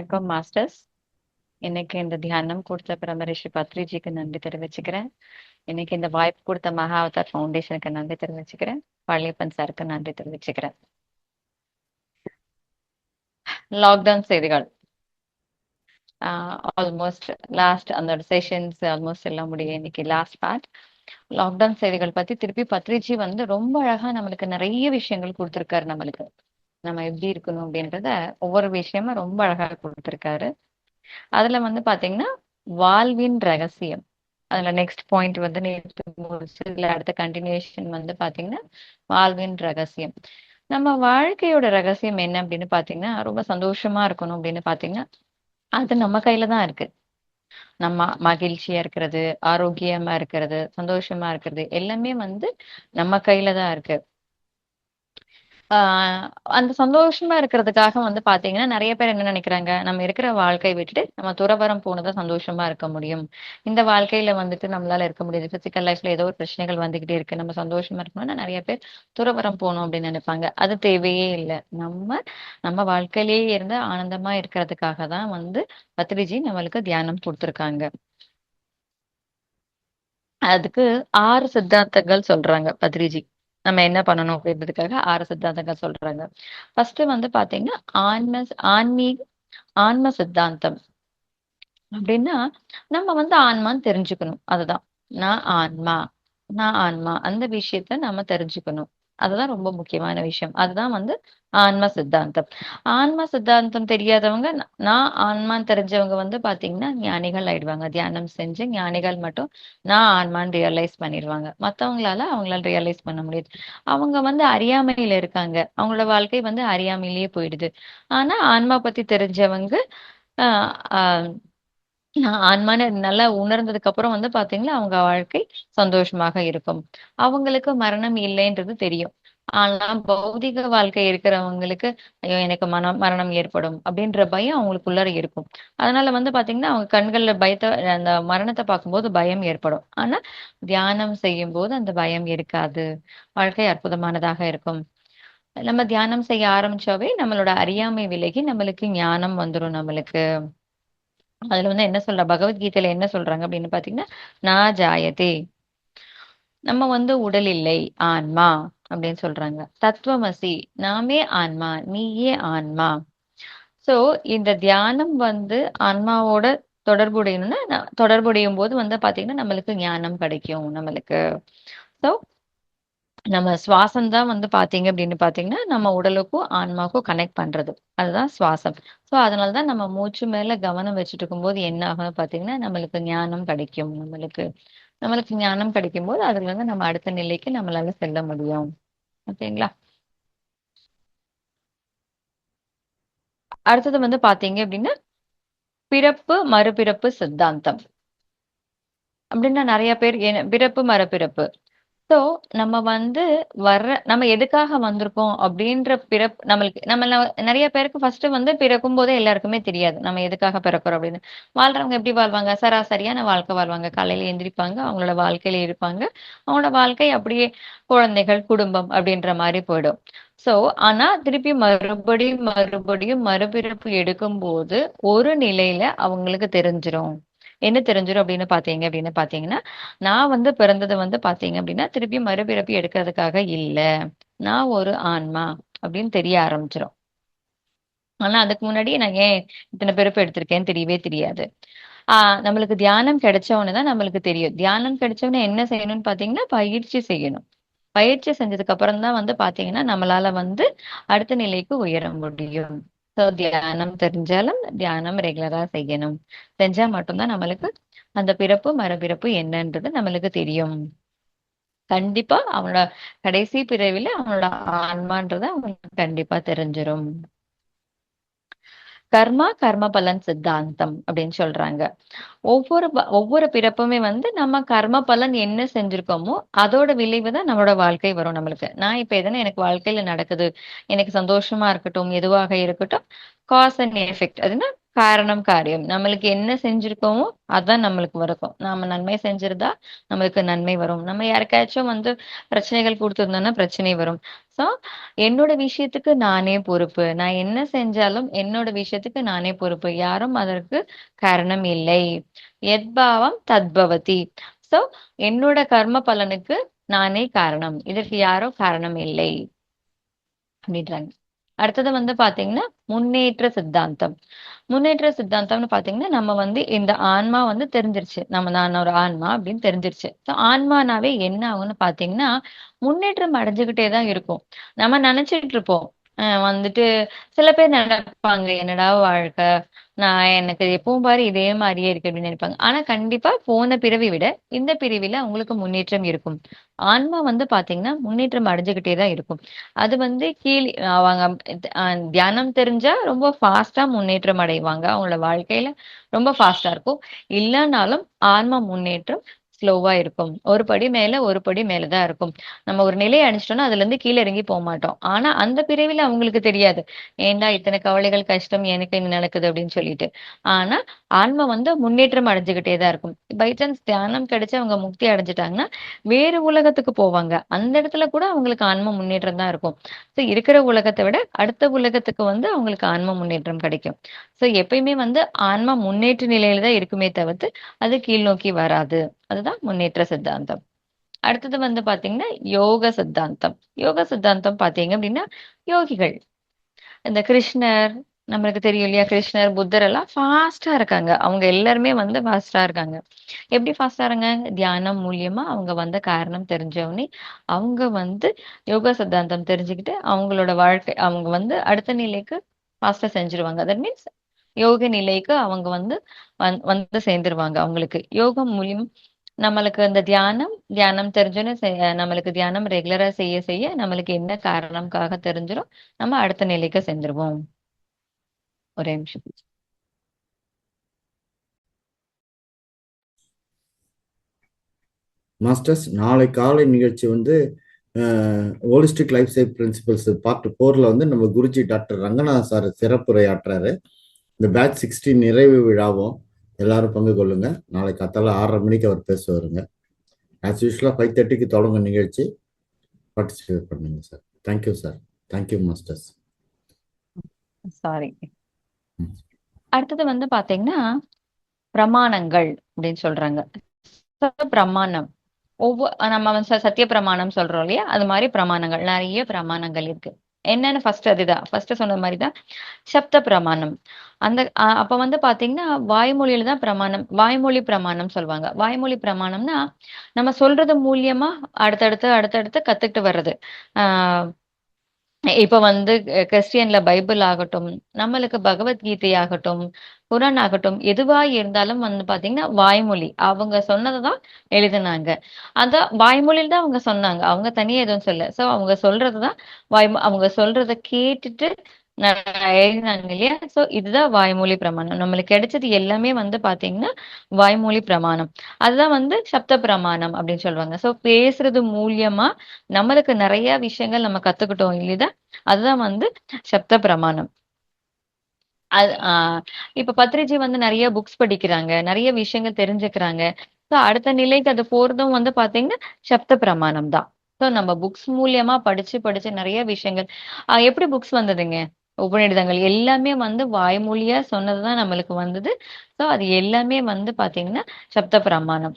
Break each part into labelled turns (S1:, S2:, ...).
S1: வணக்கம் மாஸ்டர்ஸ். இன்னைக்கு இந்த தியானம் கொடுத்த பிரம்ம ரிஷி பத்ரிஜிக்கு நன்றி தெரிவிச்சுக்கிறேன். இன்னைக்கு இந்த வாய்ப்பு கொடுத்த மகாவதார் ஃபவுண்டேஷனுக்கு நன்றி தெரிவிச்சுக்கிறேன். பழனியப்பன் சாருக்கு நன்றி தெரிவிச்சுக்கிறேன். லாக்டவுன் செய்திகள் ஆல்மோஸ்ட் லாஸ்ட் அந்த செஷன்ஸ் ஆல்மோஸ்ட் எல்லாம் முடியும். இன்னைக்கு லாஸ்ட் பார்ட் லாக்டவுன் செய்திகள் பத்தி திருப்பி பத்ரிஜி வந்து ரொம்ப அழகா நம்மளுக்கு நிறைய விஷயங்கள் கொடுத்திருக்காரு. நம்மளுக்கு நம்ம எப்படி இருக்கணும் அப்படின்றத ஒவ்வொரு விஷயமா ரொம்ப அழகா கொடுத்திருக்காரு. அதுல வந்து பாத்தீங்கன்னா வாழ்வின் ரகசியம், அதுல நெக்ஸ்ட் பாயிண்ட் வந்து நேற்று முடிச்சு இதுல அடுத்த கண்டினியூஷன் வந்து பாத்தீங்கன்னா வாழ்வின் ரகசியம். நம்ம வாழ்க்கையோட ரகசியம் என்ன அப்படின்னு பாத்தீங்கன்னா ரொம்ப சந்தோஷமா இருக்கணும் அப்படின்னு பாத்தீங்கன்னா அது நம்ம கையில தான் இருக்கு. நம்ம மகிழ்ச்சியா இருக்கிறது, ஆரோக்கியமா இருக்கிறது, சந்தோஷமா இருக்கிறது எல்லாமே வந்து நம்ம கையில தான் இருக்கு. ஆஹ் அந்த சந்தோஷமா இருக்கிறதுக்காக வந்து பாத்தீங்கன்னா நிறைய பேர் என்ன நினைக்கிறாங்க, நம்ம இருக்கிற வாழ்க்கையை விட்டுட்டு நம்ம துறவறம் போனதான் சந்தோஷமா இருக்க முடியும், இந்த வாழ்க்கையில வந்துட்டு நம்மளால இருக்க முடியாது, பிசிக்கல் லைஃப்ல ஏதோ ஒரு பிரச்சனைகள் வந்துகிட்டே இருக்கு, நம்ம சந்தோஷமா இருக்கணும்னா நிறைய பேர் துறவரம் போகணும் அப்படின்னு நினைப்பாங்க. அது தேவையே இல்லை. நம்ம வாழ்க்கையிலேயே இருந்து ஆனந்தமா இருக்கிறதுக்காக தான் வந்து பத்ரிஜி நம்மளுக்கு தியானம் கொடுத்துருக்காங்க. அதுக்கு 6 சித்தாந்தங்கள் சொல்றாங்க பத்ரிஜி. நம்ம என்ன பண்ணணும் அப்படின்றதுக்காக 6 சித்தாந்தங்கள் சொல்றாங்க. ஃபர்ஸ்ட் வந்து பாத்தீங்கன்னா ஆன்மீக ஆன்ம சித்தாந்தம் அப்படின்னா நம்ம வந்து ஆன்மான்னு தெரிஞ்சுக்கணும். அதுதான் நான் ஆன்மா, நான் ஆன்மா அந்த விஷயத்த நம்ம தெரிஞ்சுக்கணும். அதுதான் ரொம்ப முக்கியமான விஷயம். அதுதான் வந்து ஆன்ம சித்தாந்தம். ஆன்ம சித்தாந்தம் தெரியாதவங்க நான் ஆன்மான்னு தெரிஞ்சவங்க வந்து பாத்தீங்கன்னா ஞானிகள் ஆயிடுவாங்க. தியானம் செஞ்சு ஞானிகள் மட்டும் நான் ஆன்மான்னு ரியலைஸ் பண்ணிடுவாங்க. மத்தவங்களால அவங்களால ரியலைஸ் பண்ண முடியாது. அவங்க வந்து அறியாமையில இருக்காங்க. அவங்களோட வாழ்க்கை வந்து அறியாமையிலேயே போயிடுது. ஆனா ஆன்மா பத்தி தெரிஞ்சவங்க ஆஹ் ஆஹ் ஆன்மான்னு நல்லா உணர்ந்ததுக்கு அப்புறம் வந்து பாத்தீங்கன்னா அவங்க வாழ்க்கை சந்தோஷமாக இருக்கும். அவங்களுக்கு மரணம் இல்லைன்றது தெரியும். ஆனா பௌதிக வாழ்க்கை இருக்கிறவங்களுக்கு ஐயோ எனக்கு மரணம் ஏற்படும் அப்படின்ற பயம் அவங்களுக்குள்ளார இருக்கும். அதனால வந்து பாத்தீங்கன்னா அவங்க கண்கள்ல அந்த மரணத்தை பார்க்கும்போது பயம் ஏற்படும். ஆனா தியானம் செய்யும் போது அந்த பயம் இருக்காது. வாழ்க்கை அற்புதமானதாக இருக்கும். நம்ம தியானம் செய்ய ஆரம்பிச்சாவே நம்மளோட அறியாமை விலகி நம்மளுக்கு ஞானம் வந்துரும் நம்மளுக்கு. அதுல வந்து என்ன பகவத்கீதையில என்ன சொல்றாங்க அப்படின்னு பாத்தீங்கன்னா நான் ஜாயதே, நம்ம வந்து உடல் இல்லை, ஆன்மா அப்படின்னு சொல்றாங்க. தத்துவமசி, நாமே ஆன்மா, நீயே ஆன்மா. சோ இந்த தியானம் வந்து ஆன்மாவோட தொடர்புடையணும்னா தொடர்புடையும் போது வந்து பாத்தீங்கன்னா நம்மளுக்கு ஞானம் கிடைக்கும் நம்மளுக்கு. சோ நம்ம சுவாசம் தான் வந்து பாத்தீங்க அப்படின்னு பாத்தீங்கன்னா நம்ம உடலுக்கும் ஆன்மாவுக்கும் கனெக்ட் பண்றது, அதுதான் சுவாசம். சோ அதனாலதான் நம்ம மூச்சு மேல கவனம் வச்சுட்டு இருக்கும்போது என்ன ஆகும் பாத்தீங்கன்னா நம்மளுக்கு ஞானம் கிடைக்கும். நம்மளுக்கு ஞானம் கிடைக்கும் போது அதுல இருந்து நம்ம அடுத்த நிலைக்கு நம்மளால செல்ல முடியும். ஓகேங்களா? அடுத்தது வந்து பாத்தீங்க அப்படின்னா பிறப்பு மறுபிறப்பு சித்தாந்தம். அப்படின்னா நிறைய பேர் பிறப்பு மறுபிறப்பு. சோ நம்ம வந்து நம்ம எதுக்காக வந்திருக்கோம் அப்படின்ற நிறைய பேருக்கு ஃபர்ஸ்ட் வந்து பிறக்கும் போதே எல்லாருக்குமே தெரியாது நம்ம எதுக்காக பிறக்கிறோம் அப்படின்னு. வாழ்றவங்க எப்படி வாழ்வாங்க, சராசரியான வாழ்க்கை வாழ்வாங்க. காலையில எந்திரிப்பாங்க, அவங்களோட வாழ்க்கையில இருப்பாங்க, அவங்களோட வாழ்க்கை அப்படியே குழந்தைகள் குடும்பம் அப்படின்ற மாதிரி போயிடும். சோ ஆனா திருப்பி மறுபடியும் மறுபடியும் மறுபிறப்பு எடுக்கும் போது ஒரு நிலையில அவங்களுக்கு தெரிஞ்சிரும். என்ன தெரிஞ்சிரும் அப்படின்னு பாத்தீங்கன்னா நான் வந்து பிறந்தது வந்து பாத்தீங்க அப்படின்னா திருப்பி மறுபிறப்பி எடுக்கிறதுக்காக இல்ல, நான் ஒரு ஆன்மா அப்படின்னு தெரிய ஆரம்பிச்சிடும். ஆனா அதுக்கு முன்னாடி நான் ஏன் இத்தனை பிறப்பு எடுத்திருக்கேன்னு தெரியவே தெரியாது. நம்மளுக்கு தியானம் கிடைச்ச உடனேதான் நம்மளுக்கு தெரியும். தியானம் கிடைச்ச உடனே என்ன செய்யணும்னு பாத்தீங்கன்னா பயிற்சி செய்யணும். பயிற்சி செஞ்சதுக்கு அப்புறம் தான் வந்து பாத்தீங்கன்னா நம்மளால வந்து அடுத்த நிலைக்கு உயர முடியும். சோ தியானம் தெரிஞ்சாலும் தியானம் ரெகுலரா செய்யணும். செஞ்சா மட்டும்தான் நம்மளுக்கு அந்த பிறப்பு மறுபிறப்பு என்னன்றது நம்மளுக்கு தெரியும். கண்டிப்பா அவனோட கடைசி பிறவில அவனோட ஆன்மான்றத அவனுக்கு கண்டிப்பா தெரிஞ்சிரும். கர்மா கர்ம பலன் சித்தாந்தம் அப்படின்னு சொல்றாங்க. ஒவ்வொரு பிறப்புமே வந்து நம்ம கர்ம பலன் என்ன செஞ்சிருக்கோமோ அதோட விளைவு தான் நம்மளோட வாழ்க்கை வரும் நம்மளுக்கு. நான் இப்ப எதனா எனக்கு வாழ்க்கையில நடக்குது, எனக்கு சந்தோஷமா இருக்கட்டும் எதுவாக இருக்கட்டும், காஸ் அண்ட் எஃபெக்ட், அதுன்னா காரணம் காரியம். நம்மளுக்கு என்ன செஞ்சிருக்கோமோ அதான் நம்மளுக்கு வரும். நாம நன்மை செஞ்சிருந்தா நம்மளுக்கு நன்மை வரும். நம்ம யாருக்காச்சும் வந்து பிரச்சனைகள் குடுத்திருந்தோம்னா பிரச்சனை வரும். ஸோ என்னோட விஷயத்துக்கு நானே பொறுப்பு. நான் என்ன செஞ்சாலும் என்னோட விஷயத்துக்கு நானே பொறுப்பு. யாரும் அதற்கு காரணம் இல்லை. எத்பாவம் தத்பவதி. ஸோ என்னோட கர்ம பலனுக்கு நானே காரணம். இதற்கு யாரும் காரணம் இல்லை. அப்படின்றாங்க. அடுத்தது வந்து பாத்தீங்கன்னா முன்னேற்ற சித்தாந்தம். முன்னேற்ற சித்தாந்தம்னு பாத்தீங்கன்னா நம்ம வந்து இந்த ஆன்மா வந்து தெரிஞ்சிருச்சு. நான் ஒரு ஆன்மா அப்படின்னு தெரிஞ்சிருச்சு. ஸோ ஆன்மானாவே என்ன ஆகும்னு பாத்தீங்கன்னா முன்னேற்றம் அடைஞ்சுகிட்டே தான் இருக்கும். நம்ம நினைச்சிட்டு இருப்போம். வந்துட்டு சில பேர் நினைப்பாங்க என்னடா வாழ்க்கை, நான் எனக்கு எப்பவும் பாரு இதே மாதிரியே இருக்கு அப்படின்னு நினைப்பாங்க. ஆனா கண்டிப்பா போன பிறவி விட இந்த பிறவில அவங்களுக்கு முன்னேற்றம் இருக்கும். ஆன்மா வந்து பாத்தீங்கன்னா முன்னேற்றம் அடைஞ்சுகிட்டே தான் இருக்கும். அது வந்து அவங்க தியானம் தெரிஞ்சா ரொம்ப ஃபாஸ்டா முன்னேற்றம் அடைவாங்க. அவங்களோட வாழ்க்கையில ரொம்ப ஃபாஸ்டா இருக்கும். இல்லைனாலும் ஆன்மா முன்னேற்றம் ஸ்லோவா இருக்கும். ஒரு படி மேல ஒரு படி மேலதான் இருக்கும். நம்ம ஒரு நிலையை அடைச்சிட்டோம்னா அதுல இருந்து கீழே இறங்கி போக மாட்டோம். ஆனா அந்த பிறவில அவங்களுக்கு தெரியாது. ஏன்டா இத்தனை கவலைகள் கஷ்டம் எனக்கு இங்க நடக்குது அப்படின்னு சொல்லிட்டு. ஆனா ஆன்மா வந்து முன்னேற்றம் அடைஞ்சுகிட்டே தான் இருக்கும். பை சான்ஸ் தியானம் கிடைச்சு அவங்க முக்தி அடைஞ்சிட்டாங்கன்னா வேறு உலகத்துக்கு போவாங்க. அந்த இடத்துல கூட அவங்களுக்கு ஆன்ம முன்னேற்றம் தான் இருக்கும். ஸோ இருக்கிற உலகத்தை விட அடுத்த உலகத்துக்கு வந்து அவங்களுக்கு ஆன்ம முன்னேற்றம் கிடைக்கும். ஸோ எப்பயுமே வந்து ஆன்மா முன்னேற்ற நிலையில தான் இருக்குமே தவிர்த்து அது கீழ் நோக்கி வராது. அதுதான் முன்னேற்ற சித்தாந்தம். அடுத்தது வந்து பாத்தீங்கன்னா யோக சித்தாந்தம். யோக சித்தாந்தம் பாத்தீங்க அப்படின்னா யோகிகள் இந்த கிருஷ்ணர், நம்மளுக்கு தெரியும் இல்லையா? கிருஷ்ணர், புத்தர் எல்லாம் ஃபாஸ்டா இருக்காங்க. அவங்க எல்லாருமே வந்து ஃபாஸ்டா இருக்காங்க. எப்படி ஃபாஸ்டா இருக்காங்க? தியானம் மூலியமா அவங்க வந்த காரணம் தெரிஞ்சவொடனே, அவங்க வந்து யோகா சித்தாந்தம் தெரிஞ்சுக்கிட்டு, அவங்களோட வாழ்க்கை அவங்க வந்து அடுத்த நிலைக்கு ஃபாஸ்டா செஞ்சுருவாங்க. தட் மீன்ஸ் யோக நிலைக்கு அவங்க வந்து வந்து சேர்ந்துருவாங்க அவங்களுக்கு. யோகம் மூலியம் நம்மளுக்கு அந்த தியானம் தியானம் தெரிஞ்சோன்னு நம்மளுக்கு தியானம் ரெகுலரா செய்ய செய்ய நம்மளுக்கு என்ன காரணம்காக தெரிஞ்சிரும். நம்ம அடுத்த நிலைக்கு சென்றுருவோம். ஒரே நிமிஷம்.
S2: மாஸ்டர்ஸ், நாளை காலை நிகழ்ச்சி வந்து holistic lifestyle principles part 4ல வந்து நம்ம குருஜி டாக்டர் ரங்கநாத் சார் சிறப்புரையாற்றுறாரு. இந்த பேட்ச் 16 நிறைவு விழாவும் எல்லாரும் பங்கு கொள்ளுங்க. நாளை காத்தால 6:30 மணிக்கு அவர் பேசுவாருங்க. ஆஸ் யூஸ்வலாக 5:30க்கு தொடங்கும் நிகழ்ச்சி. பார்ட்டிசிபேட் பண்ணுங்க sir. Thank you sir. Thank you masters.
S1: Sorry. அடுத்தது வந்து பாத்தீங்கன்னா பிரமாணங்கள் அப்படின்னு சொல்றாங்க. பிரமாணம் நம்ம வந்து சத்திய பிரமாணம் சொல்றோம் இல்லையா? அது மாதிரி பிரமாணங்கள் நிறைய பிரமாணங்கள் இருக்கு. என்னன்னு ஃபர்ஸ்ட் அதுதான் ஃபர்ஸ்ட் சொன்ன மாதிரிதான் சப்த பிரமாணம். அந்த அப்ப வந்து பாத்தீங்கன்னா வாய்மொழியில தான் பிரமாணம், வாய்மொழி பிரமாணம் சொல்லுவாங்க. வாய்மொழி பிரமாணம்னா நம்ம சொல்றது மூலியமா அடுத்தடுத்து அடுத்தடுத்து கத்துக்கிட்டு வர்றது. ஆஹ் இப்ப வந்து கிறிஸ்டியன்ல பைபிள் ஆகட்டும், நம்மளுக்கு பகவத்கீதை ஆகட்டும், குரான் ஆகட்டும், எதுவா இருந்தாலும் வந்து பாத்தீங்கன்னா வாய்மொழி அவங்க சொன்னதைதான் எழுதினாங்க. அதான் வாய்மொழியில் தான் அவங்க சொன்னாங்க. அவங்க தனியா எதுவும் சொல்ல. சோ அவங்க சொல்றதுதான் அவங்க சொல்றத கேட்டுட்டு எழுதினாங்க இல்லையா? சோ இதுதான் வாய்மொழி பிரமாணம். நம்மளுக்கு கிடைச்சது எல்லாமே வந்து பாத்தீங்கன்னா வாய்மொழி பிரமாணம். அதுதான் வந்து சப்த பிரமாணம் அப்படின்னு சொல்லுவாங்க. சோ பேசுறது மூலியமா நம்மளுக்கு நிறைய விஷயங்கள் நம்ம கத்துக்கிட்டோம் இல்லையா? அதுதான் வந்து சப்த பிரமாணம். அது இப்ப பத்ரிஜி வந்து நிறைய புக்ஸ் படிக்கிறாங்க, நிறைய விஷயங்கள் தெரிஞ்சுக்கிறாங்க. சோ அடுத்த நிலைக்கு அது போறதும் வந்து பாத்தீங்கன்னா சப்த பிரமாணம் தான். சோ நம்ம புக்ஸ் மூலியமா படிச்சு படிச்சு நிறைய விஷயங்கள் எப்படி புக்ஸ் வந்ததுங்க? உபநிடதங்கள் எல்லாமே வந்து வாய்மொழியா சொன்னதுதான் நம்மளுக்கு வந்தது. சோ அது எல்லாமே வந்து பாத்தீங்கன்னா சப்த பிரமாணம்.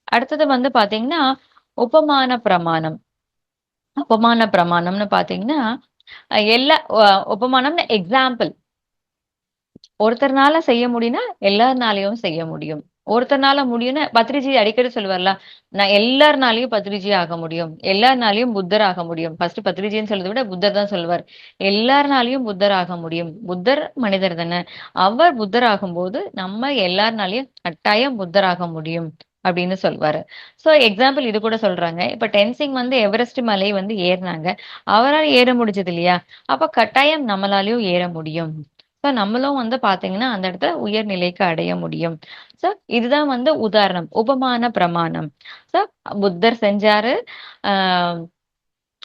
S1: அடுத்தது வந்து பாத்தீங்கன்னா உபமான பிரமாணம். உபமான பிரமாணம்னு பாத்தீங்கன்னா எல்லா உபமானம்னு எக்ஸாம்பிள். ஒருத்தர்னால செய்ய முடியும்னா எல்லாருனாலையும் செய்ய முடியும். ஒருத்தர்னால முடியும்னு பத்ரிஜி அடிக்கடி சொல்லுவார்ல, நான் எல்லாருனாலையும் பத்ரிஜி ஆக முடியும், எல்லாருனாலையும் புத்தர் ஆக முடியும். ஃபர்ஸ்ட் பத்ரிஜின்னு சொல்றதை விட புத்தர் தான் சொல்லுவார். எல்லாருனாலையும் புத்தர் ஆக முடியும். புத்தர் மனிதர் தானே. அவர் புத்தர் ஆகும்போது நம்ம எல்லாருனாலையும் கட்டாயம் புத்தர் ஆக முடியும் அப்படின்னு சொல்வாரு. சோ எக்ஸாம்பிள் இது கூட சொல்றாங்க. இப்ப டென்சிங் வந்து எவரெஸ்ட் மலை வந்து ஏறினாங்க. அவரால் ஏற முடிஞ்சது இல்லையா? அப்ப கட்டாயம் நம்மளாலையும் ஏற முடியும். சோ நம்மளும் வந்து பாத்தீங்கன்னா அந்த இடத்துல உயர் நிலைக்கு அடைய முடியும். சோ இதுதான் வந்து உதாரணம், உபமான பிரமாணம். சோ புத்தர் செஞ்சாரு. ஆஹ்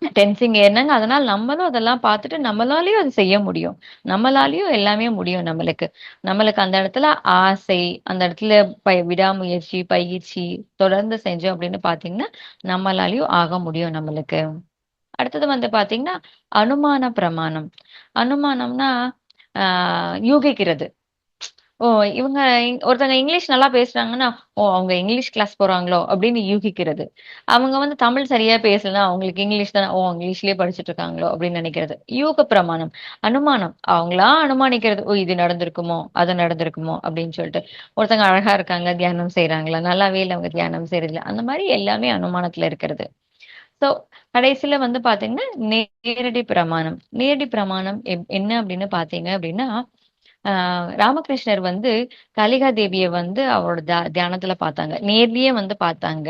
S1: டென்சிங் ஏறுனாங்க. அதனால நம்மளும் அதெல்லாம் பார்த்துட்டு நம்மளாலயும் அது செய்ய முடியும். நம்மளாலயும் எல்லாமே முடியும் நம்மளுக்கு. நம்மளுக்கு அந்த இடத்துல ஆசை, அந்த இடத்துல விடாமுயற்சி, பயிற்சி தொடர்ந்து செஞ்சோம் அப்படின்னு பார்த்தீங்கன்னா, நம்மளாலயும் ஆக முடியும் நம்மளுக்கு. அடுத்தது வந்து பார்த்தீங்கன்னா, அனுமான பிரமாணம். அனுமானம்னா, ஆ யூகிக்கிறது. ஓ! இவங்க ஒருத்தங்க இங்கிலீஷ் நல்லா பேசுறாங்கன்னா, ஓ! அவங்க இங்கிலீஷ் கிளாஸ் போறாங்களோ! அப்படின்னு யூகிக்கிறது. அவங்க வந்து தமிழ் சரியா பேசலன்னா, அவங்களுக்கு இங்கிலீஷ் தான, ஓ! இங்கிலீஷ்லயே படிச்சுட்டு இருக்காங்களோ! அப்படின்னு நினைக்கிறது. யூக பிரமாணம். அனுமானம். அவங்களா அனுமானிக்கிறது. ஓ! இது நடந்திருக்குமோ! அது நடந்திருக்குமோ! அப்படின்னு சொல்லிட்டு. ஒருத்தங்க அழகா இருக்காங்க, தியானம் செய்றாங்களா? நல்லாவே இல்ல அவங்க தியானம் செய்றதில்ல. அந்த மாரி எல்லாமே அனுமானத்துல இருக்கிறது. ஸோ, கடைசில வந்து பார்த்தீங்கன்னா, நேரடி பிரமாணம். நேரடி பிரமாணம் என்ன அப்படின்னு பார்த்தீங்க அப்படின்னா, ஆ ராமகிருஷ்ணர் வந்து காளிகா தேவிய வந்து அவரோட தியானத்துல பார்த்தாங்க. நேர்லயே வந்து பார்த்தாங்க.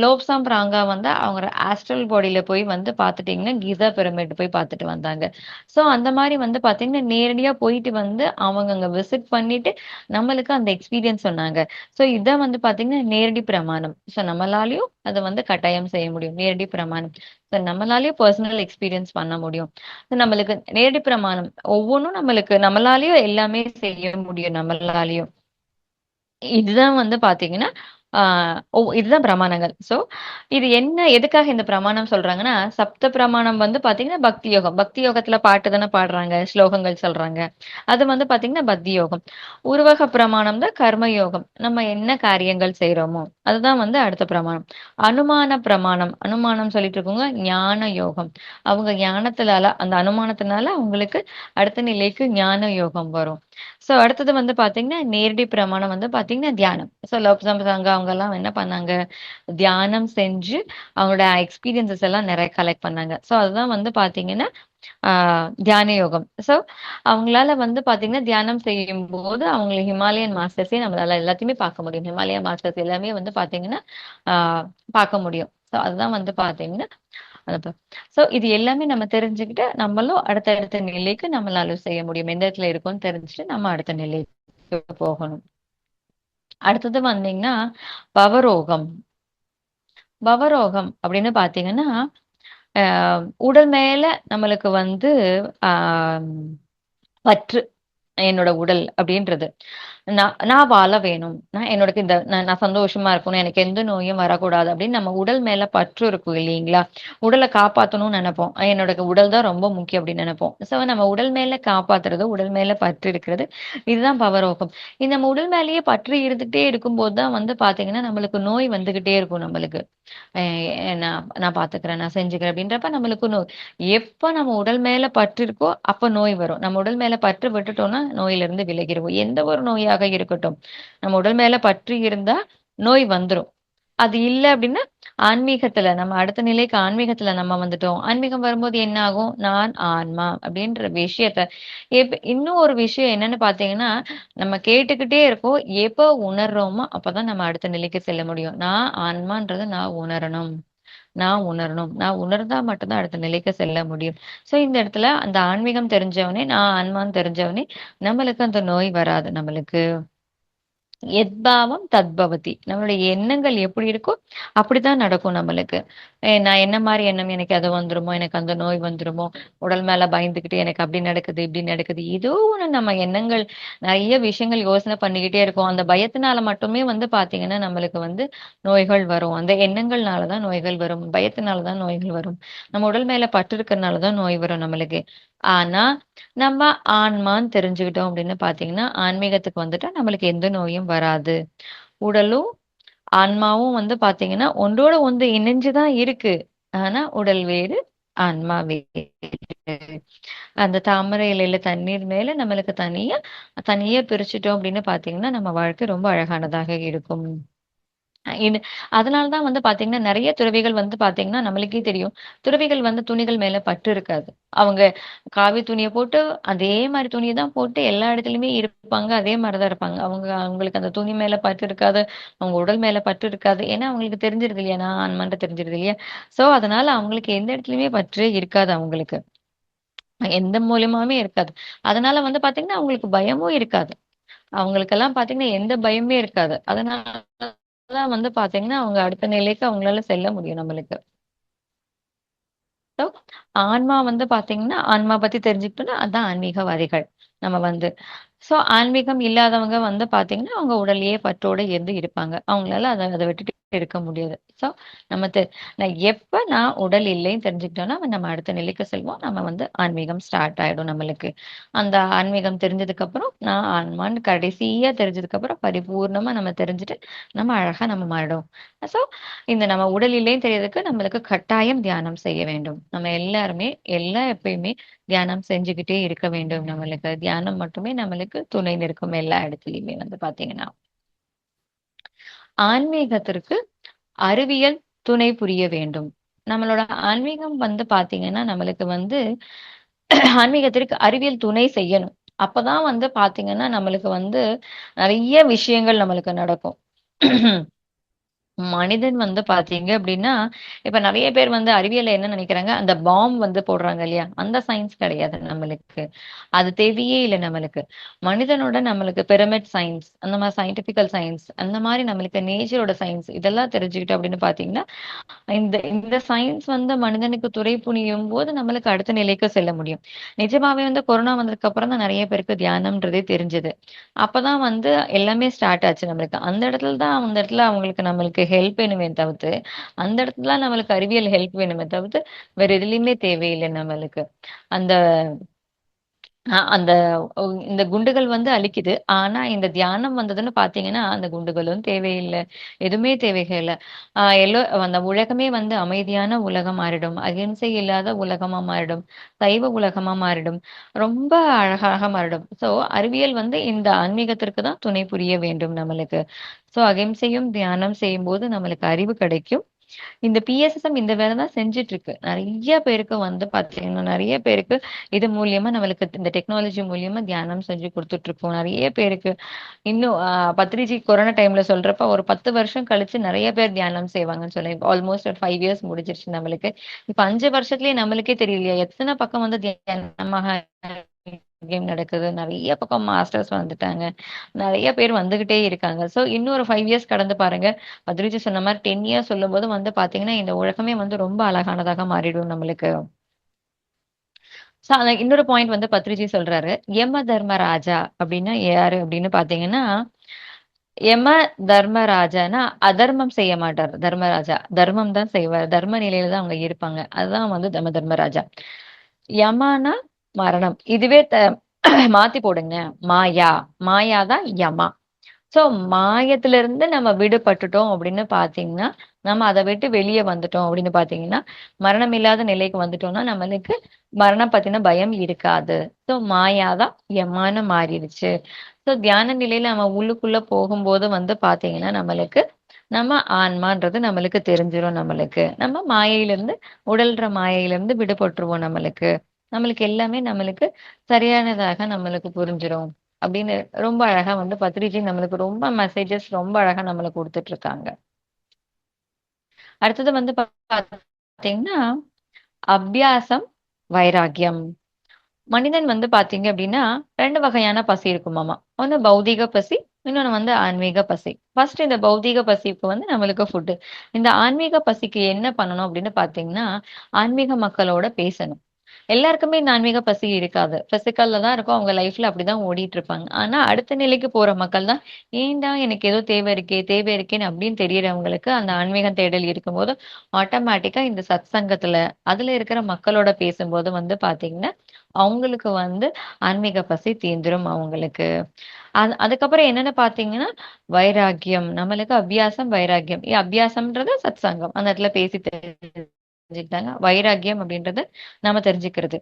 S1: லோப்சாம் ராங்கா வந்து அவங்க ஆஸ்ட்ரல் பாடியில போய் வந்து பார்த்துட்டீங்கன்னா, கிசா பிரமிட் போய் பார்த்துட்டு வந்தாங்க. ஸோ அந்த மாரி வந்து பார்த்தீங்கன்னா, நேரடியா போயிட்டு வந்து அவங்க அங்க விசிட் பண்ணிட்டு, நம்மளுக்கு அந்த எக்ஸ்பீரியன்ஸ் சொன்னாங்க. ஸோ இதான் வந்து பார்த்தீங்கன்னா, நேரடி பிரமாணம். ஸோ நம்மளாலயும் அத வந்து கட்டாயம் செய்ய முடியும். நேரடி பிரமாணம். ஸோ நம்மளாலயும் பெர்சனல் எக்ஸ்பீரியன்ஸ் பண்ண முடியும். நம்மளுக்கு நேரடி பிரமாணம் ஒவ்வொன்னும் நம்மளுக்கு நம்மளாலயும் எல்லாமே செய்ய முடியும் நம்மளாலயும். இதுதான் வந்து பாத்தீங்கன்னா, ஆ இதுதான் பிரமாணங்கள். ஸோ, இது என்ன எதுக்காக இந்த பிரமாணம் சொல்றாங்கன்னா, சப்த பிரமாணம் வந்து பாத்தீங்கன்னா, பக்தி யோகம். பக்தி யோகத்துல பாட்டு தானே பாடுறாங்க, ஸ்லோகங்கள் சொல்றாங்க. அது வந்து பாத்தீங்கன்னா, பக்தி யோகம். உருவக பிரமாணம் தான் கர்ம யோகம். நம்ம என்ன காரியங்கள் செய்றோமோ, அதுதான் வந்து அடுத்த பிரமாணம். அனுமான பிரமாணம். அனுமானம் சொல்லிட்டு இருக்கவங்க ஞான யோகம். அவங்க ஞானத்தினால அந்த அனுமானத்தினால அவங்களுக்கு அடுத்த நிலைக்கு ஞான யோகம் வரும். ஸோ அடுத்தது வந்து பார்த்தீங்கன்னா, நேரடி பிரமாணம் வந்து பார்த்தீங்கன்னா தியானம். ஸோ லோப்சாம் சாங்கா அவங்கலாம் என்ன பண்ணாங்க, தியானம் செஞ்சு அவங்களோட எக்ஸ்பீரியன்ஸஸ் எல்லாம் நெறைய கலெக்ட் பண்ணாங்க. ஸோ அதுதான் வந்து பார்த்தீங்கன்னா, ஆ தியான யோகம். ஸோ அவங்களால வந்து பார்த்தீங்கன்னா, தியானம் செய்யும்போது அவங்கள ஹிமாலயன் மாஸ்டர்ஸே நம்மளால எல்லாத்தையுமே பார்க்க முடியும். ஹிமாலயன் மாஸ்டர்ஸ் எல்லாமே வந்து பார்த்தீங்கன்னா, ஆ பார்க்க முடியும். ஸோ அதுதான் வந்து பார்த்தீங்கன்னா, அது ஸோ இது எல்லாமே நம்ம தெரிஞ்சுக்கிட்டு, நம்மளும் அடுத்த நிலைக்கு நம்மளால செய்ய முடியும். எந்த இடத்துல இருக்கோம்னு தெரிஞ்சுட்டு, நம்ம அடுத்த நிலைக்கு போகணும். அடுத்தது வந்தீங்கன்னா, பவரோகம். பவரோகம் அப்படின்னு பார்த்தீங்கன்னா, அ உடல் மேல நம்மளுக்கு வந்து ஆ பற்று. என்னோட உடல் அப்படின்றது. நான் நான் வாழ வேணும். நான் சந்தோஷமா இருக்கணும். எனக்கு எந்த நோயும் வரக்கூடாது அப்படின்னு நம்ம உடல் மேல பற்று இருக்கும் இல்லீங்களா? உடல காப்பாத்தணும்னு நெனைப்போம். என்னோட உடல் தான் ரொம்ப முக்கியம் அப்படின்னு நெனைப்போம். ஸோ நம்ம உடல் மேல காப்பாத்துறது, உடல் மேல பற்று இருக்கிறது. இதுதான் பவரோகம். இந்த நம்ம உடல் மேலேயே பற்று இருந்துகிட்டே இருக்கும்போது தான் வந்து பாத்தீங்கன்னா, நம்மளுக்கு நோய் வந்துகிட்டே இருக்கும் நம்மளுக்கு. அ நான் நான் பார்த்துக்கிறேன், நான் செஞ்சுக்கிறேன் அப்படின்றப்ப நம்மளுக்கு நோய். எப்ப நம்ம உடல் மேல பற்று இருக்கோ, அப்ப நோய் வரும். நம்ம உடல் மேல பற்று விட்டுட்டோம்னா, நோயிலிருந்து விலகிருவோம். எந்த ஒரு நோயாக இருக்கட்டும். நம்ம உடல் மேல பற்று இருந்தா, நோய் வந்துரும். அது இல்ல அப்படின்னா, ஆன்மீகத்துல நம்ம அடுத்த நிலைக்கு ஆன்மீகத்துல நம்ம வந்துட்டோம். ஆன்மீகம் வரும்போது என்ன ஆகும்? நான் ஆன்மா அப்படின்ற விஷயத்த இன்னும் ஒரு விஷயம் என்னன்னு பார்த்தீங்கன்னா, நம்ம கேட்டுக்கிட்டே இருக்கோம். எப்போ உணர்றோமோ, அப்பதான் நம்ம அடுத்த நிலைக்கு செல்ல முடியும். நான் ஆன்மான்றத நான் உணரணும். நான் உணரணும். நான் உணர்ந்தா மட்டும் தான் அடுத்த நிலைக்கு செல்ல முடியும். ஸோ இந்த இடத்துல அந்த ஆன்மீகம் தெரிஞ்சவனே, நான் ஆன்மான்னு தெரிஞ்சவனே, நம்மளுக்கு அந்த நோய் வராது நம்மளுக்கு. எத்பாவம் தத்பவதி. நம்மளுடைய எண்ணங்கள் எப்படி இருக்கோ, அப்படித்தான் நடக்கும் நம்மளுக்கு. நான் என்ன மாரி எண்ணம் எனக்கு அது வந்துருமோ, எனக்கு அந்த நோய் வந்துருமோ, உடல் மேல பயந்துகிட்டு எனக்கு அப்படி நடக்குது, இப்படி நடக்குது. ஏதோ ஒண்ணு நம்ம எண்ணங்கள் நெறைய விஷயங்கள் யோசனை பண்ணிக்கிட்டே இருக்கோம். அந்த பயத்தினால மட்டுமே வந்து பார்த்தீங்கன்னா, நம்மளுக்கு வந்து நோய்கள் வரும். அந்த எண்ணங்கள்னால தான் நோய்கள் வரும். பயத்தினால தான் நோய்கள் வரும். நம்ம உடல் மேல பற்று இருக்கறனால தான் நோய் வரும் நம்மளுக்கு. ஆனா, நம்ம ஆன்மான்னு தெரிஞ்சுக்கிட்டோம் அப்படின்னு பார்த்தீங்கன்னா, ஆன்மீகத்துக்கு வந்துட்டா நம்மளுக்கு எந்த நோயும் வராது. உடலும், ஆன்மாவும் வந்து பார்த்தீங்கன்னா, ஒன்றோட ஒன்று இணைஞ்சு தான் இருக்கு. ஆனா, உடல் வேறு, ஆன்மா வேறு. அந்த தாமரை இலையில தண்ணீர் மேல நம்மளுக்கு தனியா தனியா பிரிச்சுட்டோம் அப்படின்னு பார்த்தீங்கன்னா, நம்ம வாழ்க்கை ரொம்ப அழகானதாக இருக்கும். இது அதனால தான் வந்து பார்த்தீங்கன்னா, நெறைய துறவிகள் வந்து பார்த்தீங்கன்னா, நம்மளுக்கே தெரியும். துறவிகள் வந்து துணிகள் மேல பற்று இருக்காது. அவங்க காவி துணிய போட்டு, அதே மாரி துணிய தான் போட்டு எல்லா இடத்துலயுமே இருப்பாங்க. அதே மாரி தான் இருப்பாங்க. அவங்களுக்கு அந்த துணி மேல பற்று இருக்காது. அவங்க உடல் மேல பற்று இருக்காது. ஏன்னா, அவங்களுக்கு தெரிஞ்சிருது இல்லையா? நான் ஆன்மான்ட்டு தெரிஞ்சிருது இல்லையா? ஸோ, அதனால அவங்களுக்கு எந்த இடத்துலயுமே பற்றே இருக்காது அவங்களுக்கு. எந்த மூலியமாவே இருக்காது. அதனால வந்து பார்த்தீங்கன்னா, அவங்களுக்கு பயமும் இருக்காது. அவங்களுக்கெல்லாம் பார்த்தீங்கன்னா, எந்த பயமே இருக்காது. அதனால தான் வந்து பார்த்தீங்கன்னா, அவங்க அடுத்த நிலைக்கு அவங்களால செல்ல முடியும் நம்மளுக்கு. ஸோ ஆன்மா வந்து பார்த்தீங்கன்னா, ஆன்மா பத்தி தெரிஞ்சுக்கிட்டோம்னா, அதான் ஆன்மீகவாதிகள். நம்ம வந்து ஸோ ஆன்மீகம் இல்லாதவங்க வந்து பார்த்தீங்கன்னா, அவங்க உடல்லயே பற்றோட இருந்து இருப்பாங்க. அவங்களால அத விட்டுட்டு இருக்க முடியாது. ஸோ நம்ம நான் உடல் இல்லைன்னு தெரிஞ்சுக்கிட்டோம்னா, நம்ம அடுத்த நிலைக்கு செல்வோம். நம்ம வந்து ஆன்மீகம் ஸ்டார்ட் ஆயிடும் நம்மளுக்கு. அந்த ஆன்மீகம் தெரிஞ்சதுக்கப்புறம், நான் ஆன்மான்னு கடைசியா தெரிஞ்சதுக்கப்புறம், பரிபூர்ணமா நம்ம தெரிஞ்சுட்டு, நம்ம அழகா நம்ம மாறிடுவோம். ஸோ இந்த நம்ம உடல் இல்லைன்னு தெரியறதுக்கு நம்மளுக்கு கட்டாயம் தியானம் செய்ய வேண்டும். நம்ம எல்லாருமே எப்பயுமே தியானம் செஞ்சுக்கிட்டே இருக்க வேண்டும் நம்மளுக்கு. தியானம் மட்டுமே நம்மளுக்கு துணை நிற்கும் எல்லா இடத்துலயுமே வந்து பார்த்தீங்கன்னா. ஆன்மீகத்திற்கு அறிவியல் துணை புரிய வேண்டும். நம்மளோட ஆன்மீகம் வந்து பார்த்தீங்கன்னா, நம்மளுக்கு வந்து ஆன்மீகத்திற்கு அறிவியல் துணை செய்யணும். அப்பதான் வந்து பார்த்தீங்கன்னா, நம்மளுக்கு வந்து நெறைய விஷயங்கள் நம்மளுக்கு நடக்கும். மனிதன் வந்து பார்த்தீங்க அப்டின்னா, இப்ப நெறைய பேர் வந்து அறிவியல்ல என்ன நெனைக்கிறாங்க, அந்த பாம் வந்து போடுறாங்க இல்லையா? அந்த சயின்ஸ் கிடையாது நம்மளுக்கு. அது தேவையே இல்ல நம்மளுக்கு. மனிதனோட நம்மளுக்கு பிரமிட் சயின்ஸ், அந்த மாரி சயின்டிபிக்கல் சயின்ஸ், அந்த மாரி நம்மளுக்கு நேச்சரோட சயின்ஸ் இதெல்லாம் தெரிஞ்சுக்கிட்டோம் அப்டின்னு பார்த்தீங்கன்னா, இந்த இந்த சயின்ஸ் வந்து மனிதனுக்கு துணை புரியும்போது நம்மளுக்கு அடுத்த நிலைக்கு செல்ல முடியும். நிஜமாவே வந்து கொரோனா வந்ததுக்கு அப்புறம் தான் நெறைய பேருக்கு தியானம்ன்றதே தெரிஞ்சது. அப்பதான் வந்து எல்லாமே ஸ்டார்ட் ஆச்சு நம்மளுக்கு. அந்த இடத்துல அவங்களுக்கு நம்மளுக்கு ஹெல்ப் வேணுமே தவிர்த்து, அந்த இடத்துல தான் நம்மளுக்கு அறிவியல் ஹெல்ப் வேணுமே தவிர்த்து, வேற எதுலயுமே தேவையில்ல நம்மளுக்கு. அந்த அந்த இந்த குண்டுகள் வந்து அழிக்குது. ஆனா, இந்த தியானம் வந்ததுன்னு பார்த்தீங்கன்னா, அந்த குண்டுகளும் தேவையில்ல. எதுவுமே தேவைகள் இல்ல. அந்த உலகமே வந்து அமைதியான உலகம் மாறிடும். அகிம்சை இல்லாத உலகமா மாறிடும். சைவ உலகமா மாறிடும். ரொம்ப அழகாக மாறிடும். ஸோ, அறிவியல் வந்து இந்த ஆன்மீகத்திற்கு தான் துணை புரிய வேண்டும் நம்மளுக்கு. ஸோ, அகிம்சையும் தியானம் செய்யும்போது நம்மளுக்கு அறிவு கிடைக்கும். இந்த பிஎஸ்எஸ்எம் இந்த வேலை தான் செஞ்சுட்டு இருக்கு. நெறைய பேருக்கு வந்து பார்த்தீங்கன்னா, நெறைய பேருக்கு இது மூலியமா நம்மளுக்கு இந்த டெக்னாலஜி மூலியமா தியானம் செஞ்சு குடுத்துட்டு இருக்கோம். நெறைய பேருக்கு இன்னும் பத்ரிஜி கொரோனா டைம்ல சொல்றப்ப ஒரு 10 வருஷம் கழிச்சு நெறைய பேர் தியானம் செய்வாங்கன்னு சொல்லி ஆல்மோஸ்ட் ஒரு 5 இயர்ஸ் முடிஞ்சிருச்சு நம்மளுக்கு. இப்ப 5 வருஷத்துலயே நம்மளுக்கே தெரியலையா, எத்தன பக்கம் வந்து தியானமாக கேம் நடக்குது. நெறைய பக்கம் மாஸ்டர்ஸ் வந்துட்டாங்க. நெறைய பேர் வந்துகிட்டே இருக்காங்க. ஸோ இன்னும் ஒரு 5 இயர்ஸ் கடந்து பாருங்க. பத்ரிஜி சொன்ன மாரி 10 இயர்ஸ் சொல்லும்போது வந்து பார்த்தீங்கன்னா, இந்த உலகமே வந்து ரொம்ப அழகானதாக மாறிடும் நம்மளுக்கு. இன்னொரு பாயிண்ட் வந்து பத்ரிஜி சொல்றாரு. யம தர்மராஜா அப்டின்னா யாரு அப்டின்னு பார்த்தீங்கன்னா, யம தர்மராஜான்னா அதர்மம் செய்ய மாட்டார் தர்மராஜா. தர்மம் தான் செய்வார். தர்ம நிலையில தான் அவங்க இருப்பாங்க. அதுதான் வந்து தர்மராஜா. யமனா மரணம். இதுவே மாத்தி போடுங்க. மாயா. மாயா தான் யமா. சோ மாயத்திலிருந்து நம்ம விடுபட்டுட்டோம் அப்படின்னு பார்த்தீங்கன்னா, நம்ம அத விட்டு வெளிய வந்துட்டோம் அப்படின்னு பார்த்தீங்கன்னா, மரணம் இல்லாத நிலைக்கு வந்துட்டோம்னா, நம்மளுக்கு மரணம் பத்தின பயம் இருக்காது. சோ மாயா தான் யமான்னு மாறிடுச்சு. சோ தியான நிலையில நம்ம உள்ளுக்குள்ள போகும்போது வந்து பார்த்தீங்கன்னா, நம்ம ஆன்மான்றது நம்மளுக்கு தெரிஞ்சிரும் நம்மளுக்கு. நம்ம மாயையிலிருந்து உடல்ன்ற மாயையிலிருந்து விடுபட்டுருவோம் நம்மளுக்கு. நம்மளுக்கு எல்லாமே நம்மளுக்கு சரியானதாக நம்மளுக்கு புரிஞ்சிரும். அப்படின்னு ரொம்ப அழகா வந்து பத்ரிஜி நம்மளுக்கு ரொம்ப மெசேஜஸ் ரொம்ப அழகா நம்மளுக்கு குடுத்துட்டு இருக்காங்க. அடுத்தது வந்து பார்த்தீங்கன்னா, அபியாசம், வைராக்கியம். மனிதன் வந்து பார்த்தீங்க அப்படின்னா, 2 வகையான பசி இருக்குமாமா. ஒண்ணு பௌதீக பசி, இன்னொன்னு வந்து ஆன்மீக பசி. ஃபர்ஸ்ட் இந்த பௌதீக பசிக்கு வந்து நம்மளுக்கு ஃபுட்டு. இந்த ஆன்மீக பசிக்கு என்ன பண்ணணும் அப்படின்னு பார்த்தீங்கன்னா, ஆன்மீக மக்களோட பேசணும். எல்லாருக்குமே இந்த ஆன்மீக பசி இருக்காது. பிசிக்கல்ல தான் இருக்கும். அவங்க லைஃப்ல அப்படிதான் ஓடிட்டு இருப்பாங்க. ஆனா அடுத்த நிலைக்கு போற மக்கள் தான், ஏன்டா எனக்கு ஏதோ தேவை இருக்கேன்னு அப்படின்னு தெரியறவங்களுக்கு அந்த ஆன்மீக தேடல் இருக்கும்போது, ஆட்டோமேட்டிக்கா இந்த சத்சங்கத்துல அதுல இருக்கிற மக்களோட பேசும்போது வந்து பாத்தீங்கன்னா, அவங்களுக்கு வந்து ஆன்மீக பசி தீந்துரும் அவங்களுக்கு. அதுக்கப்புறம் என்னன்னு பாத்தீங்கன்னா, வைராக்கியம். நம்மளுக்கு அபியாசம், வைராக்கியம். அபியாசம்ன்றது சத்சங்கம். அந்த இடத்துல பேசி தெரிஞ்சுக்கிட்டாங்க. வைராக்கியம் அப்படின்றது நாம தெரிஞ்சுக்கிறது.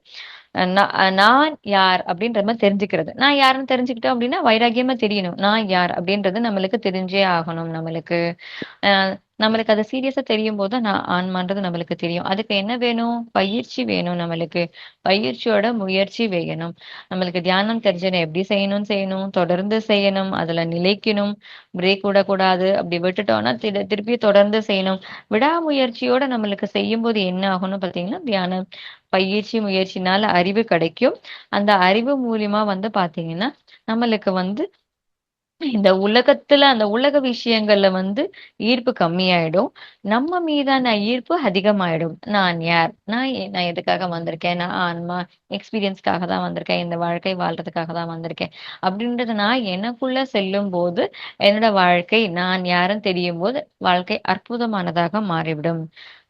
S1: நான் யார் அப்படின்ற மாரி தெரிஞ்சுக்கிறது. நான் யாருன்னு தெரிஞ்சுக்கிட்டோம் அப்படின்னா, வைராக்கியமா தெரியணும். நான் யார் அப்படின்றது நம்மளுக்கு தெரிஞ்சே ஆகணும் நம்மளுக்கு. அ நம்மளுக்கு அது சீரியஸா தெரியும்போது தான் நான் ஆன்மான்றது நம்மளுக்கு தெரியும். அதுக்கு என்ன வேணும்? பயிற்சி வேணும் நம்மளுக்கு. பயிற்சியோட முயற்சி வேணும். நம்மளுக்கு தியானம் தெரிஞ்சதுனா எப்படி செய்யணும். தொடர்ந்து செய்யணும். அதுல நிலைக்கணும். பிரேக் விடக்கூடாது. அப்படி விட்டுட்டோம்னா திருப்பி தொடர்ந்து செய்யணும். விடாமுயற்சியோட நம்மளுக்கு செய்யும்போது என்ன ஆகும்னு பார்த்தீங்கன்னா, தியானம் முயற்சினால அறிவு கிடைக்கும். அந்த அறிவு மூலியமா வந்து பார்த்தீங்கன்னா, நம்மளுக்கு வந்து இந்த உலகத்துல அந்த உலக விஷயங்கள்ல வந்து ஈர்ப்பு கம்மியாயிடும். நம்ம மீதான ஈர்ப்பு அதிகமாயிடும். நான் யார்? நான் எதுக்காக வந்திருக்கேன்? நான் ஆன்மா எக்ஸ்பீரியன்ஸ்க்காக தான் வந்திருக்கேன். இந்த வாழ்க்கை வாழ்றதுக்காக தான் வந்திருக்கேன். அப்படின்றத நான் எனக்குள்ள செல்லும்போது, என்னோட வாழ்க்கை நான் யாருன்னு தெரியும்போது, வாழ்க்கை அற்புதமானதாக மாறிவிடும்.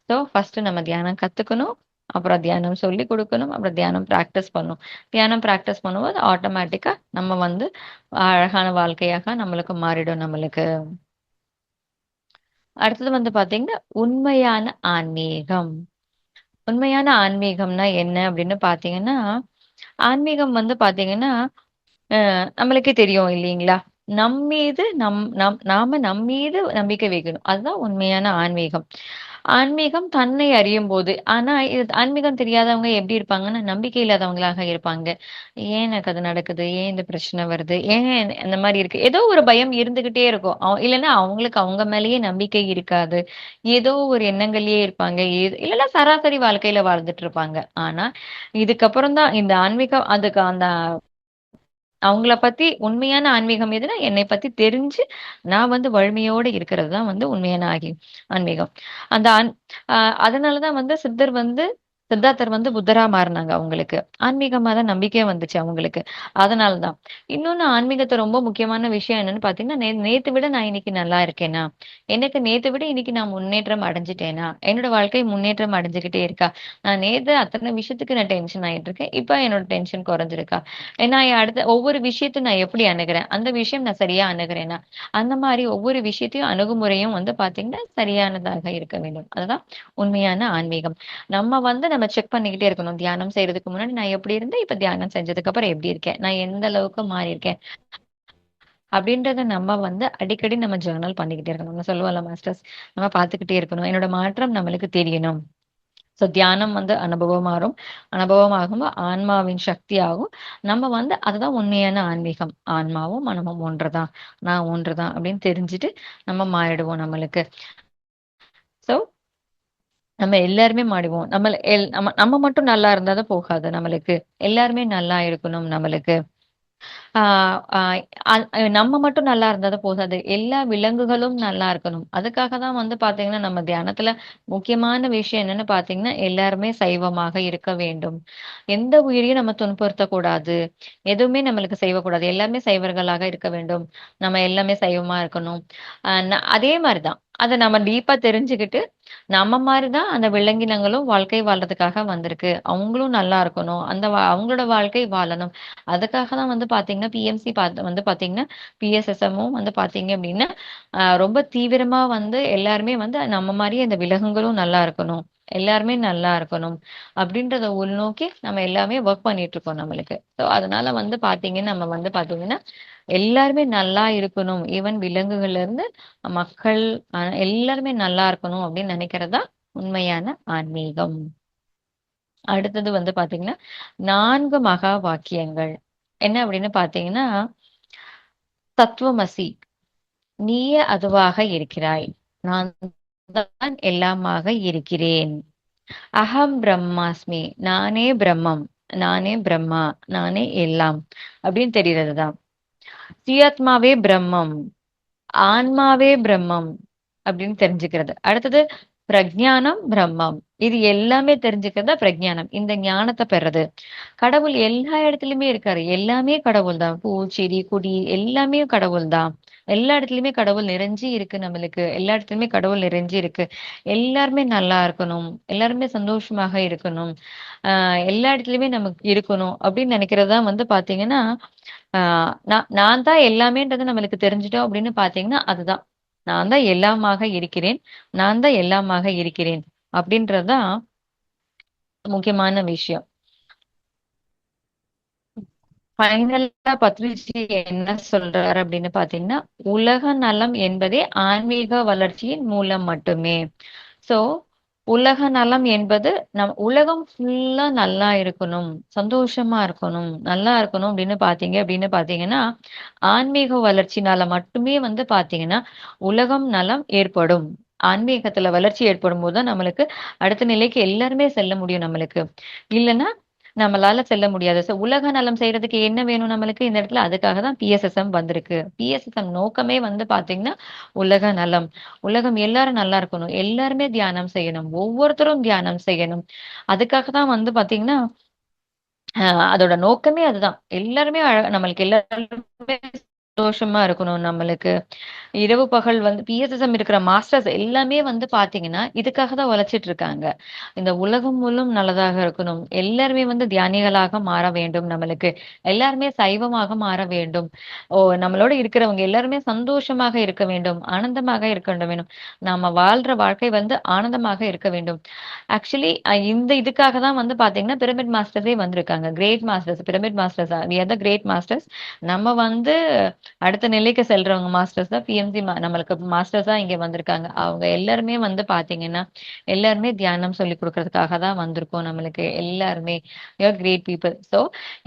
S1: ஸோ, ஃபர்ஸ்ட்டு நம்ம தியானம் கத்துக்கணும். அப்புறம் தியானம் சொல்லிக் குடுக்கணும். அப்புறம் தியானம் பிராக்டிஸ் பண்ணணும். தியானம் பிராக்டிஸ் பண்ணும்போது ஆட்டோமேட்டிக்கா நம்ம வந்து அழகான வாழ்க்கையாக நம்மளுக்கு மாறிடும் நம்மளுக்கு. அடுத்தது வந்து பாத்தீங்கன்னா, உண்மையான ஆன்மீகம். உண்மையான ஆன்மீகம்னா என்ன அப்படின்னு பாத்தீங்கன்னா, ஆன்மீகம் வந்து பாத்தீங்கன்னா, நம்மளுக்கே தெரியும் இல்லீங்களா? நம்மீது நாம நம்மீது நம்பிக்கை வைக்கணும். அதுதான் உண்மையான ஆன்மீகம். ஆன்மீகம் தன்னை அறியும்போது ஆனா இது ஆன்மீகம் தெரியாதவங்க எப்படி இருப்பாங்கன்னா, நம்பிக்கை இல்லாதவங்களாக இருப்பாங்க. ஏன் எனக்கு அது நடக்குது? ஏன் இந்த பிரச்சனை வருது? ஏன் இந்த மாரி இருக்கு? ஏதோ ஒரு பயம் இருந்துகிட்டே இருக்கும். இல்லன்னா அவங்களுக்கு அவங்க மேலேயே நம்பிக்கை இருக்காது. ஏதோ ஒரு எண்ணங்கள்லயே இருப்பாங்க. இல்லன்னா சராசரி வாழ்க்கையில வாழ்ந்துட்டு இருப்பாங்க. ஆனா, இதுக்கப்புறம் தான் இந்த ஆன்மீகம் அதுக்கு அந்த அவங்கள பத்தி உண்மையான ஆன்மீகம் எதுனா, என்னை பத்தி தெரிஞ்சு, நான் வந்து வலிமையோட இருக்கிறது தான் வந்து உண்மையான ஆன்மீகம். அந்த ஆன் அ அதனால தான் வந்து சித்தார்த்தர் வந்து புத்தரா மாறுனாங்க அவங்களுக்கு. ஆன்மீகம் மேல நம்பிக்கை வந்துச்சு அவங்களுக்கு. அதனால தான். இன்னொன்னு ஆன்மீகத்த ரொம்ப முக்கியமான விஷயம் என்னன்னு பார்த்தீங்கன்னா, நேத்த விட நான் இன்னைக்கு நல்லா இருக்கேனா? எனக்கு நேத்த விட இன்னைக்கு நான் முன்னேற்றம் அடைஞ்சுட்டேனா? என்னோட வாழ்க்கை முன்னேற்றம் அடைஞ்சுகிட்டே இருக்கா? நான் நேத்து அத்தன விஷயத்துக்கு நான் டென்ஷன் ஆயிட்டு இருக்கேன். இப்ப என்னோட டென்ஷன் குறைஞ்சிருக்கா? நான் அடுத்த ஒவ்வொரு விஷயத்த நான் எப்படி அணுகுறேன்? அந்த விஷயம் நான் சரியா அணுகுறேனா? அந்த மாரி ஒவ்வொரு விஷயத்தையும் அணுகுமுறையும் வந்து பார்த்தீங்கன்னா, சரியானதாக இருக்க வேண்டும். அதுதான் உண்மையான ஆன்மீகம். நம்ம செக் பண்ணிக்கிட்டே இருக்கணும். தியானம் செய்றதுக்கு முன்னாடி நான் எப்படி இருந்தேன்? இப்ப தியானம் செஞ்சதுக்கு அப்புறம் எப்படி இருக்கேன்? நான் எந்த அளவுக்கு மாறியிருக்கேன்? அப்படின்றத நம்ம வந்து அடிக்கடி நம்ம ஜர்னல் பண்ணிக்கிட்டே இருக்கணும். நம்ம சொல்லுவோம்ல மாஸ்டர்ஸ், நம்ம பார்த்துக்கிட்டே இருக்கணும். என்னோட மாற்றம் நம்மளுக்கு தெரியணும். ஸோ தியானம் வந்து அனுபவமாறும். அனுபவமாகும்போது ஆன்மாவின் சக்தியாகும். நம்ம வந்து அதுதான் உண்மையான ஆன்மீகம். ஆன்மாவும் மனமும் ஒன்றுதான். நான் ஒன்றுதான் அப்படின்னு தெரிஞ்சுட்டு நம்ம மாறிடுவோம் நம்மளுக்கு. ஸோ நம்ம எல்லாருமே மாறிடுவோம். நம்ம நம்ம மட்டும் நல்லா இருந்தா தான் போகாது நம்மளுக்கு. எல்லாருமே நல்லா இருக்கணும் நம்மளுக்கு. ஆ, ஆ, நம்ம மட்டும் நல்லா இருந்தா தான் போதாது. எல்லா விலங்குகளும் நல்லா இருக்கணும். அதுக்காக தான் வந்து பாத்தீங்கன்னா, நம்ம தியானத்துல முக்கியமான விஷயம் என்னன்னு பாத்தீங்கன்னா, எல்லாருமே சைவமாக இருக்க வேண்டும். எந்த உயிரையும் நம்ம துன்புறுத்தக்கூடாது. எதுவுமே நம்மளுக்கு செய்யக்கூடாது. எல்லாமே சைவர்களாக இருக்க வேண்டும். நம்ம எல்லாமே சைவமா இருக்கணும். அதே மாரிதான். அத நம்ம டீப்பா தெரிஞ்சுக்கிட்டு, நம்ம மாரி தான் அந்த விலங்கினங்களும் வாழ்க்கை வாழ்றதுக்காக வந்திருக்கு. அவங்களும் நல்லா இருக்கணும். அவங்களோட வாழ்க்கை வாழணும். அதுக்காக தான் வந்து பார்த்தீங்கன்னா, பிஎம்சி வந்து பார்த்தீங்கன்னா, பிஎஸ்எஸ்எம்மும் வந்து பார்த்தீங்க அப்டின்னா, ரொம்ப தீவிரமா வந்து எல்லாருமே வந்து நம்ம மாரியே இந்த விலங்குகளும் நல்லா இருக்கணும். எல்லாருமே நல்லா இருக்கணும். அப்டின்றத உள்நோக்கி நம்ம எல்லாமே வொர்க் பண்ணிட்டு இருக்கோம் நம்மளுக்கு. ஸோ அதனால வந்து பார்த்தீங்கன்னா, நம்ம வந்து பார்த்தீங்கன்னா, எல்லாருமே நல்லா இருக்கணும். ஈவன் விலங்குகள்ல இருந்து மக்கள் எல்லாருமே நல்லா இருக்கணும் அப்டின்னு நெனைக்கிறது தான் உண்மையான ஆன்மீகம். அடுத்தது வந்து பார்த்தீங்கன்னா, 4 மகா வாக்கியங்கள். என்ன அப்படின்னு பார்த்தீங்கன்னா, "தத்துவமசி, நீயே அதுவாக இருக்கிறாய். நான் தான் எல்லாமாக இருக்கிறேன். அகம் பிரம்மாஸ்மி, நானே பிரம்மம். நானே பிரம்மா. நானே எல்லாம்." அப்படின்னு தெரிகிறது தான். "சுயாத்மாவே பிரம்மம். ஆன்மாவே பிரம்மம்." அப்படின்னு தெரிஞ்சுக்கிறது. அடுத்தது பிரக்ஞானம் பிரம்மம். இது எல்லாமே தெரிஞ்சுக்கிறது தான் பிரக்ஞானம். இந்த ஞானத்த பெறது. கடவுள் எல்லா இடத்துலயுமே இருக்காரு. எல்லாமே கடவுள் தான். பூ, செடி, கொடி எல்லாமே கடவுள் தான். எல்லா இடத்துலயுமே கடவுள் நிறைஞ்சு இருக்கு நம்மளுக்கு. எல்லா இடத்துலயுமே கடவுள் நிறைஞ்சு இருக்கு. எல்லாருமே நல்லா இருக்கணும். எல்லாருமே சந்தோஷமாக இருக்கணும். எல்லா இடத்துலயுமே நமக்கு இருக்கணும் அப்படின்னு நினைக்கிறது தான் வந்து பார்த்தீங்கன்னா, ஆ நான் தான் எல்லாமேன்றது நம்மளுக்கு தெரிஞ்சுட்டோம் அப்படின்னு பார்த்தீங்கன்னா, அதுதான். நான் தான் எல்லாமாக இருக்கிறேன். நான் தான் எல்லாமாக இருக்கிறேன். அப்படின்றது தான் முக்கியமான விஷயம். ஃபைனலா பத்ரிஜி என்ன சொல்றாரு அப்படின்னு பாத்தீங்கன்னா, உலக நலம் என்பதே ஆன்மீக வளர்ச்சியின் மூலம் மட்டுமே. சோ, உலக நலம் என்பது உலகம் ஃபுல்லா நல்லா இருக்கணும், சந்தோஷமா இருக்கணும், நல்லா இருக்கணும் அப்படின்னு பாத்தீங்கன்னா, ஆன்மீக வளர்ச்சினால மட்டுமே வந்து பாத்தீங்கன்னா, உலகம் நலம் ஏற்படும். ஆன்மீகத்துல வளர்ச்சி ஏற்படும் போது தான் நம்மளுக்கு அடுத்த நிலைக்கு எல்லாருமே செல்ல முடியும் நம்மளுக்கு. இல்லன்னா நம்மளால செல்ல முடியாது. ஸோ உலக நலம் செய்றதுக்கு என்ன வேணும் நம்மளுக்கு இந்த இடத்துல? அதுக்காக தான் பிஎஸ்எஸ்எம் வந்திருக்கு. பிஎஸ்எஸ்எம் நோக்கமே வந்து பார்த்தீங்கன்னா, உலக நலம். உலகம் எல்லாரும் நல்லா இருக்கணும். எல்லாருமே தியானம் செய்யணும். ஒவ்வொருத்தரும் தியானம் செய்யணும். அதுக்காக தான் வந்து பார்த்தீங்கன்னா, அதோட நோக்கமே அதுதான். எல்லாருமே நம்மளுக்கு எல்லாருமே சந்தோஷமா இருக்கணும் நம்மளுக்கு. இரவு பகல் வந்து பிஎஸ்எஸ்எம் இருக்கிற மாஸ்டர்ஸ் எல்லாமே வந்து பாத்தீங்கன்னா இதுக்காக தான் உழைச்சிட்டு இருக்காங்க. இந்த உலகம் முழும் நல்லதாக இருக்கணும். எல்லாருமே வந்து தியானிகளாக மாற வேண்டும் நம்மளுக்கு. எல்லாருமே சைவமாக மாற வேண்டும். நம்மளோட இருக்கிறவங்க எல்லாருமே சந்தோஷமாக இருக்க வேண்டும். ஆனந்தமாக இருக்க வேண்டும். நாம வாழ்ற வாழ்க்கை வந்து ஆனந்தமாக இருக்க வேண்டும். ஆக்சுவலி இந்த இதுக்காக தான் வந்து பாத்தீங்கன்னா பிரமிட் மாஸ்டர்ஸே வந்திருக்காங்க. Great masters, pyramid masters, we are the great masters. நம்ம வந்து அடுத்த நிலைக்கு செல்றவங்க மாஸ்டர்ஸ் தான் பிஎம்சி நம்மளுக்கு மாஸ்டர்ஸ் தான் இங்க வந்திருக்காங்க. அவங்க எல்லாருமே வந்து பாத்தீங்கன்னா எல்லாருமே தியானம் சொல்லி கொடுக்கறதுக்காக தான் வந்திருக்கோம். நம்மளுக்கு எல்லாருமே கிரேட் பீப்புள். ஸோ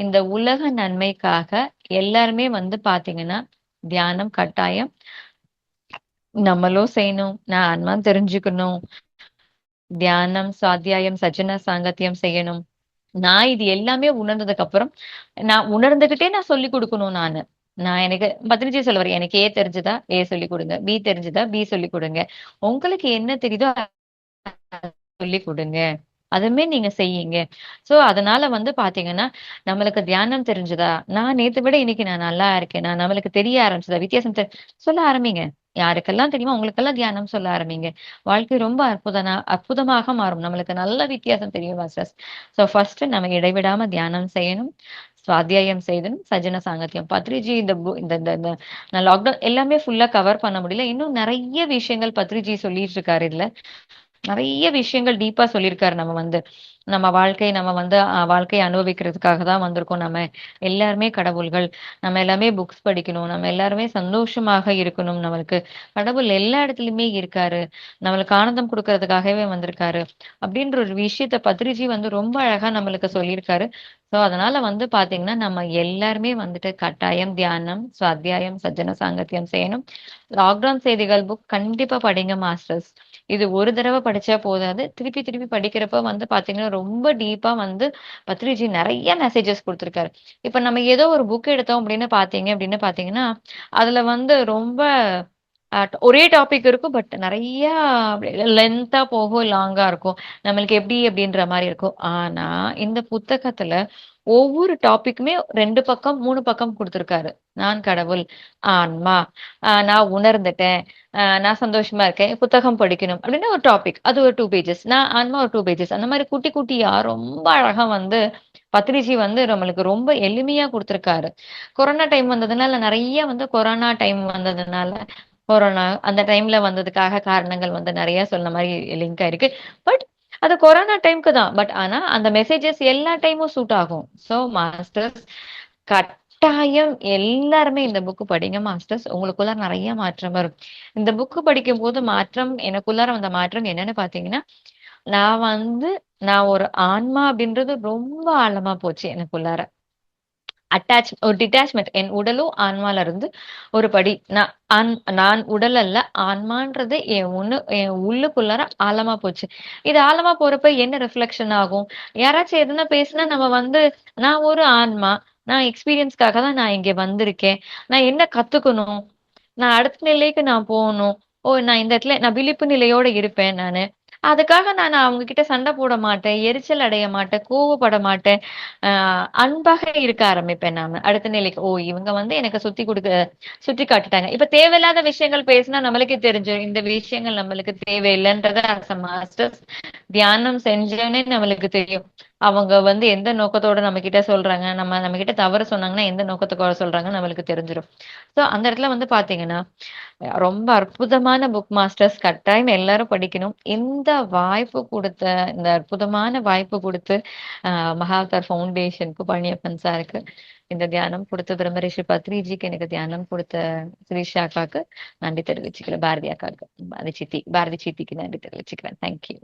S1: இந்த உலக நன்மைக்காக எல்லாருமே வந்து பாத்தீங்கன்னா தியானம் கட்டாயம் நம்மளும் செய்யணும். நான் ஆன்மா தெரிஞ்சுக்கணும். தியானம், சுவாத்தியாயம், சஜ்ஜன சாங்கத்தியம் செய்யணும். நான் இது எல்லாமே உணர்ந்ததுக்கு அப்புறம் நான் உணர்ந்துகிட்டே நான் சொல்லி கொடுக்கணும் நானு. நான் எனக்கு பத்ரிஜி சொல்லுவாரு, எனக்கு ஏ தெரிஞ்சதா ஏ சொல்லி கொடுங்க, பி தெரிஞ்சதா பி சொல்லி கொடுங்க, உங்களுக்கு என்ன தெரியுதோ சொல்லி கொடுங்க, அதுமே நீங்க செய்யுங்க. சோ அதனால வந்து பாத்தீங்கன்னா நம்மளுக்கு தியானம் தெரிஞ்சதா, நான் நேத்து விட இன்னைக்கு நான் நல்லா இருக்கேன், நான் நம்மளுக்கு தெரிய ஆரம்பிச்சதா, வித்தியாசம் சொல்ல ஆரம்பிங்க. யாருக்கெல்லாம் தெரியுமோ அவங்களுக்கெல்லாம் தியானம் சொல்ல ஆரம்பிங்க. வாழ்க்கை ரொம்ப அற்புதமாக மாறும். நம்மளுக்கு நல்ல வித்தியாசம் தெரியும் மாஸ்டர்ஸ். சோ ஃபர்ஸ்ட் நம்ம இடைவிடாம தியானம் செய்யணும். சுவாத்தியாயம் செய்தனும், சஜன சாங்கத்தியம். பத்ரிஜி இந்த இந்த இந்த இந்த நான் லாக்டவுன் எல்லாமே ஃபுல்லா கவர் பண்ண முடியல. இன்னும் நிறைய விஷயங்கள் பத்ரிஜி சொல்லிட்டு இருக்காரு இதுல. நிறைய விஷயங்கள் டீப்பா சொல்லியிருக்காரு. நம்ம வாழ்க்கை நம்ம வந்து வாழ்க்கையை அனுபவிக்கிறதுக்காக தான் வந்திருக்கோம். நம்ம எல்லாருமே கடவுள்கள். நம்ம எல்லாமே புக்ஸ் படிக்கணும். நம்ம எல்லாருமே சந்தோஷமாக இருக்கணும். நம்மளுக்கு கடவுள் எல்லா இடத்துலயுமே இருக்காரு. நம்மளுக்கு ஆனந்தம் கொடுக்கறதுக்காகவே வந்திருக்காரு. அப்படின்ற ஒரு விஷயத்த பத்ரிஜி வந்து ரொம்ப அழகா நம்மளுக்கு சொல்லியிருக்காரு. சோ அதனால வந்து பாத்தீங்கன்னா நம்ம எல்லாருமே வந்துட்டு கட்டாயம் தியானம், சுவாத்தியாயம், சஜ்ஜன சாங்கத்தியம் செய்யணும். லாக்டவுன் செய்திகள் புக் கண்டிப்பா படிங்க மாஸ்டர்ஸ். இது ஒரு தடவை படிச்சா போதாது. திருப்பி திருப்பி படிக்கிறப்ப வந்து பாத்தீங்கன்னா ரொம்ப டீப்பா வந்து பத்ரிஜி நிறைய மெசேஜஸ் கொடுத்திருக்காரு. இப்ப நம்ம ஏதோ ஒரு புக் எடுத்தோம் அப்படின்னு பாத்தீங்கன்னா அதுல வந்து ரொம்ப ஒரே டாபிக் இருக்கும். பட் நிறைய லென்த்தா போகும், லாங்கா இருக்கும். நம்மளுக்கு எப்படி அப்படின்ற மாதிரி இருக்கும். ஆனா இந்த புத்தகத்துல ஒவ்வொரு டாபிக்குமே 2 பக்கம் 3 பக்கம் கொடுத்திருக்காரு. நான் கடவுள், ஆன்மா, நான் உணர்ந்துட்டேன், நான் சந்தோஷமா இருக்கேன், புத்தகம் படிக்கணும் அப்படின்னு ஒரு டாபிக், அது ஒரு 2 பேஜஸ், நான் ஆன்மா ஒரு 2 பேஜஸ், அந்த மாதிரி குட்டி குட்டியா ரொம்ப அழகா வந்து பத்ரிஜி வந்து நம்மளுக்கு ரொம்ப எளிமையா கொடுத்திருக்காரு. கொரோனா டைம் வந்ததுனால நிறைய வந்து கொரோனா டைம் வந்ததுனால கொரோனா அந்த டைம்ல வந்ததுக்காக காரணங்கள் வந்து நிறைய சொன்ன மாதிரி லிங்க் ஆயிருக்கு. பட் அது கொரோனா டைம்க்கு தான். பட் ஆனா அந்த மெசேஜஸ் எல்லா டைமும் சூட் ஆகும். சோ மாஸ்டர்ஸ் கட்டாயம் எல்லாருமே இந்த புக் படிங்க மாஸ்டர்ஸ். உங்களுக்குள்ள நிறைய மாற்றம் வரும். இந்த புக் படிக்கும் போது மாற்றம் எனக்குள்ளார வந்த மாற்றம் என்னன்னு பாத்தீங்கன்னா, நான் வந்து நான் ஒரு ஆன்மா அப்படின்றது ரொம்ப ஆழமா போச்சு எனக்குள்ளார. ஒரு டிட்டாச்மெண்ட், என் உடலும் ஆன்மால இருந்து ஒரு படி நான் உடல் அல்ல, ஆன்மான்றது என் உள்ளுக்குள்ளார ஆழமா போச்சு. இது ஆழமா போறப்ப என்ன ரிஃப்ளெக்ஷன் ஆகும்? யாராச்சும் எதுனா பேசினா நம்ம வந்து நான் ஒரு ஆன்மா, நான் எக்ஸ்பீரியன்ஸ்க்காக தான் நான் இங்க வந்திருக்கேன், நான் என்ன கத்துக்கணும், நான் அடுத்த நிலைக்கு நான் போகணும், நான் இந்த இடத்துல நான் விழிப்பு நிலையோட இருப்பேன் நானு. அதுக்காக நான் அவங்க கிட்ட சண்டை போட மாட்டேன், எரிச்சல் அடைய மாட்டேன், கோவப்பட மாட்டேன். அன்பாக இருக்க ஆரம்பிப்பேன் நானு. அடுத்த நிலைக்கு, இவங்க வந்து எனக்கு சுட்டி காட்டிட்டாங்க. இப்ப தேவையில்லாத விஷயங்கள் பேசினா நம்மளுக்கே தெரிஞ்சிடும். இந்த விஷயங்கள் நம்மளுக்கு தேவையில்லைன்றத அஸ் அ மாஸ்டர்ஸ் தியானம் செஞ்சோன்னே நம்மளுக்கு தெரியும். அவங்க வந்து எந்த நோக்கத்தோட நம்ம கிட்ட சொல்றாங்க, நம்ம கிட்ட தவறு சொன்னாங்கன்னா எந்த நோக்கத்துக்காக சொல்றாங்கன்னு நம்மளுக்கு தெரிஞ்சிடும். சோ அந்த இடத்துல வந்து பாத்தீங்கன்னா ரொம்ப அற்புதமான புக் மாஸ்டர்ஸ். கட்டாயம் எல்லாரும் படிக்கணும். இந்த அற்புதமான வாய்ப்பு கொடுத்து மகாவதார் ஃபவுண்டேஷனுக்கு பழனியப்பன் சாருக்கு இந்த தியானம் கொடுத்த பிரம்மரிஷி பத்ரிஜிக்கு எனக்கு தியானம் கொடுத்த ஸ்ரீஷா அக்காக்கு நன்றி தெரிவிச்சுக்கிறேன். பாரதி அக்காக்கு, பாரதி சித்திக்கு நன்றி தெரிவிச்சுக்கிறேன். தேங்க்யூ.